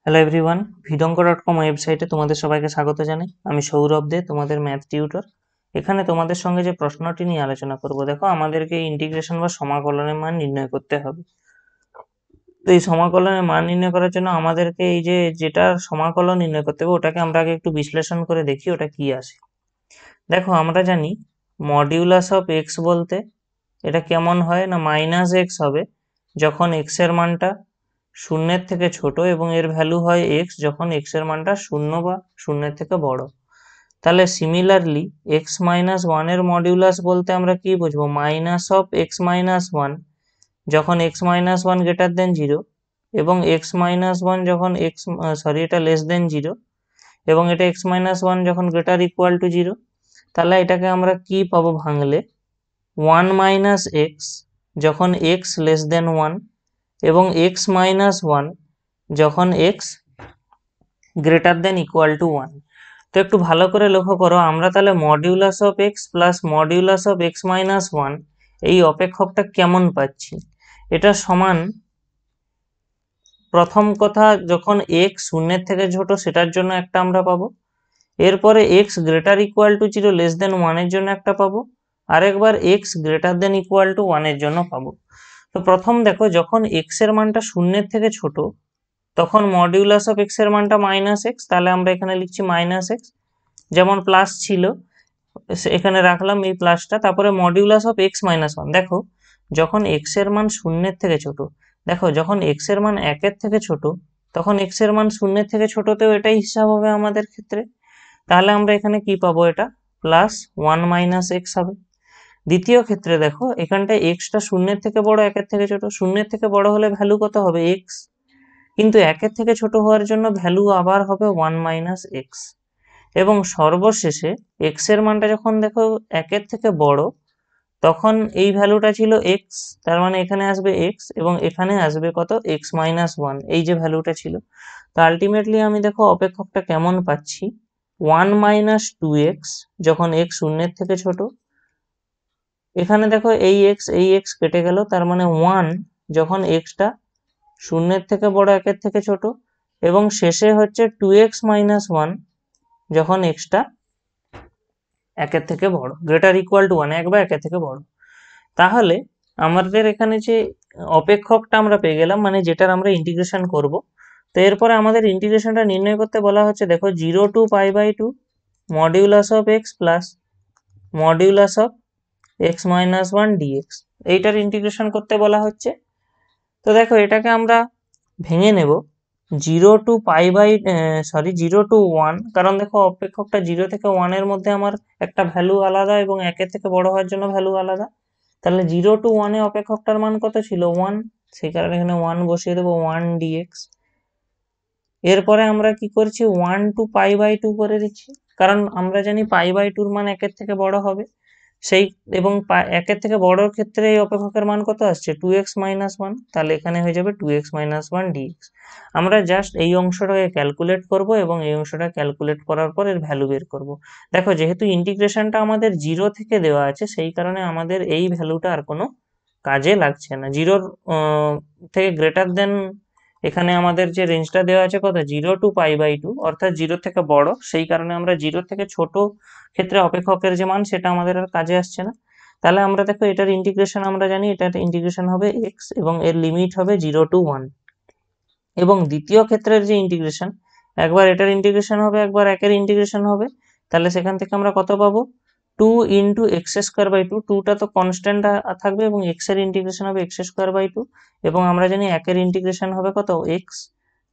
Hello everyone, ভিডঙ্ক.com ওয়েবসাইটে তোমাদের সবাইকে স্বাগত জানাই। আমি সৌরভ দে, তোমাদের ম্যাথ টিউটর। এখানে তোমাদের সঙ্গে যে প্রশ্নটি নিয়ে আলোচনা করব, দেখো আমাদেরকে ইন্টিগ্রেশন বা সমাকলনের মান নির্ণয় করতে হবে। তো এই সমাকলনের মান নির্ণয় করার জন্য আমাদেরকে এই যেটা সমাকলন নির্ণয় করতে হবে ওটাকে আমরা আগে একটু বিশ্লেষণ করে দেখি ওটা কি আসে। দেখো আমরা জানি মডিউলাস অফ এক্স বলতে এটা কেমন হয় না, মাইনাস এক্স হবে যখন এক্স এর মানটা শূন্যের থেকে ছোট এবং এর ভ্যালু হয় এক্স যখন এক্স এর মানটা শূন্য বা শূন্যের থেকে বড়। তাহলে সিমিলারলি এক্স মাইনাস ওয়ান এর মডিউলাস বলতে আমরা কি বুঝবো, minus of x minus one যখন x minus one greater than zero এবং এক্স মাইনাস ওয়ান যখন এটা লেস দেন জিরো এবং এটা এক্স মাইনাস ওয়ান যখন গ্রেটার ইকুয়াল টু জিরো। তাহলে এটাকে আমরা কি পাবো ভাঙলে, ওয়ান মাইনাস এক্স যখন এক্স লেস দেন ওয়ান এবং এক্স মাইনাস ওয়ান যখন x greater than equal to one. তো একটু ভালো করে লক্ষ্য করো, আমরা তাহলে modulus of x plus modulus of x minus one এই অপেক্ষকটা কেমন পাচ্ছি। এটা সমান, প্রথম কথা যখন এক্স শূন্যের থেকে ছোট সেটার জন্য একটা আমরা পাবো, এরপরে x greater equal to zero less than ওয়ানের জন্য একটা পাবো, আরেকবার x greater than equal two ওয়ানের জন্য পাবো। তো প্রথম দেখো, যখন এক্স এর মানটা শূন্যের থেকে ছোট তখন মডিউলাস অফ এক্স এর মানটা মাইনাস এক্স, তাহলে আমরা এখানে লিখছি মাইনাস এক্স, যেমন প্লাস ছিল এখানে রাখলাম এই প্লাসটা। তারপরে modulus of x minus one, দেখো যখন এক্স এর মান শূন্যের থেকে ছোট, দেখো যখন এক্স এর মান একের থেকে ছোট তখন এক্স এর মান শূন্যের থেকে ছোটতেও এটাই হিসাব হবে আমাদের ক্ষেত্রে। তাহলে আমরা এখানে কি পাবো, এটা প্লাস ওয়ান মাইনাস এক্স হবে। দ্বিতীয় ক্ষেত্রে দেখো এখানটায় এক্সটা শূন্যের থেকে বড় একের থেকে ছোট, শূন্যের থেকে বড় হলে ভ্যালু কত হবে এক্স, কিন্তু একের থেকে ছোট হওয়ার জন্য ভ্যালু আবার হবে ওয়ান মাইনাস এক্স। এবং সর্বশেষে এক্স এর মানটা যখন দেখো একের থেকে বড় তখন এই ভ্যালুটা ছিল এক্স, তার মানে এখানে আসবে এক্স এবং এখানে আসবে কত, এক্স মাইনাস ওয়ান, এই যে ভ্যালুটা ছিল। তো আলটিমেটলি আমি দেখো অপেক্ষকটা কেমন পাচ্ছি, ওয়ান মাইনাস টু এক্স যখন এক্স শূন্যের থেকে ছোট, এখানে দেখো এই এক্স কেটে গেল, তার মানে ওয়ান যখন এক্সটা শূন্যের থেকে বড় একের থেকে ছোট, এবং শেষে হচ্ছে টু এক্স মাইনাস ওয়ান যখন এক্সটা একের থেকে বড়, গ্রেটার ইকুয়াল টু ওয়ান, এক বা একের থেকে বড়। তাহলে আমাদের এখানে যে অপেক্ষকটা আমরা পেয়ে গেলাম, মানে যেটার আমরা ইন্টিগ্রেশন করব। তো এরপরে আমাদের ইন্টিগ্রেশনটা নির্ণয় করতে বলা হচ্ছে, দেখো zero to pi by two modulus of x plus modulus of x minus one dx, এইটার ইন্টিগ্রেশন করতে বলা হচ্ছে। তো দেখো এটাকে আমরা ভেঙে নেব zero to pi by zero to one, কারণ দেখো অপেক্ষকটা জিরো থেকে ওয়ানের মধ্যে আমার একটা ভ্যালু আলাদা এবং একের থেকে বড় হওয়ার জন্য ভ্যালু আলাদা। তাহলে জিরো টু ওয়ানে অপেক্ষকটার মান কত ছিল, ওয়ান, সেই কারণে এখানে ওয়ান বসিয়ে দেবো, ওয়ান ডিএক্স। এরপরে আমরা কি করছি, one to pi by two করে দিচ্ছি, কারণ আমরা জানি পাই বাই টুর মান একের থেকে বড় হবে সেই, এবং একের থেকে বড়র ক্ষেত্রে এই অপেক্ষকের মান কত আসছে, টু এক্স মাইনাস ওয়ান, তাহলে এখানে হয়ে যাবে two x minus one dx. আমরা জাস্ট এই অংশটাকে ক্যালকুলেট করব এবং এই অংশটা ক্যালকুলেট করার পর এর ভ্যালু বের করব। দেখো যেহেতু ইন্টিগ্রেশনটা আমাদের জিরো থেকে দেওয়া আছে সেই কারণে আমাদের এই ভ্যালুটা আর কোনো কাজে লাগছে না। জিরোর থেকে গ্রেটার দেন, এখানে আমাদের যে রেঞ্জটা দেওয়া আছে কত, zero to pi by two, অর্থাৎ জিরো থেকে বড়, সেই কারণে আমরা জিরো থেকে ছোট ক্ষেত্রে অপেক্ষকের যে মান সেটা আমাদের আর কাজে আসছে না। তাহলে আমরা দেখো এটার ইন্টিগ্রেশন আমরা জানি, এটার ইন্টিগ্রেশন হবে এক্স এবং এর লিমিট হবে জিরো টু ওয়ান। এবং দ্বিতীয় ক্ষেত্রের যে ইন্টিগ্রেশন, একবার এটার ইন্টিগ্রেশন হবে একবার একের ইন্টিগ্রেশন হবে, তাহলে সেখান থেকে আমরা কত পাবো, two into x square by two, টুটা তো কনস্ট্যান্ট থাকবে এবং এক্স এর ইন্টিগ্রেশন হবে এক্স স্কোয়ার বাই টু, এবং আমরা জানি একের ইন্টিগ্রেশন হবে কত, এক্স,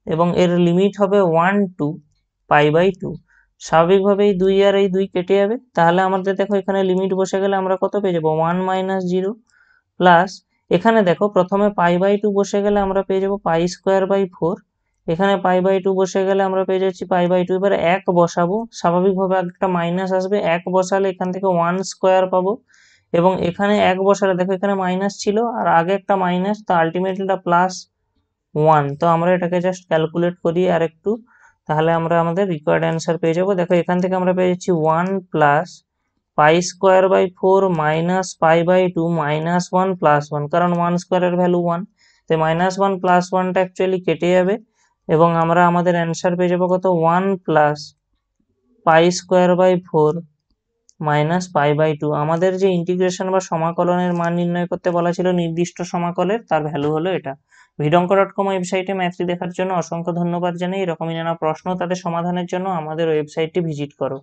এবং এর লিমিট হবে one to pi by two. স্বাভাবিকভাবে এই দুই আর এই দুই কেটে যাবে, তাহলে আমাদের দেখো এখানে লিমিট বসে গেলে আমরা কত পেয়ে যাবো, ওয়ান মাইনাস জিরো প্লাস, এখানে দেখো প্রথমে পাই বাই টু বসে গেলে আমরা পেয়ে যাবো পাই স্কোয়ার বাই ফোর, এখানে পাই বাই টু বসে গেলে আমরা পেয়ে যাচ্ছি পাই বাই টু। এবারে এক বসাবো, স্বাভাবিকভাবে একটা মাইনাস আসবে, এক বসালে এখান থেকে ওয়ান স্কোয়ার পাবো, এবং এখানে এক বসালে দেখো এখানে মাইনাস ছিল আর আগে একটা মাইনাস, তো আলটিমেটলি এটা প্লাস ওয়ান। তো আমরা এটাকে জাস্ট ক্যালকুলেট করি আর একটু, তাহলে আমরা আমাদের রিকোয়ার্ড অ্যান্সার পেয়ে যাবো। দেখো এখান থেকে আমরা পেয়ে যাচ্ছি one plus pi square by four minus pi by two minus one plus one, কারণ ওয়ান স্কোয়ারের ভ্যালু ওয়ান, তো মাইনাস ওয়ান প্লাস ওয়ানটা অ্যাকচুয়ালি কেটে যাবে এবং আমরা আমাদের অ্যান্সার পেয়ে যাবো কত 1 plus pi square by 4 minus pi by 2। আমাদের যে ইন্টিগ্রেশন বা সমাকলনের মান নির্ণয় করতে বলা ছিল নির্দিষ্ট সমাকলের, তার ভ্যালু হলো এটা। vidonkor.com ওয়েবসাইটে ম্যাথটি দেখার জন্য অসংখ্য ধন্যবাদ জানাই। এরকমই নানা প্রশ্ন তাদের সমাধানের জন্য আমাদের ওয়েবসাইটটি ভিজিট করো।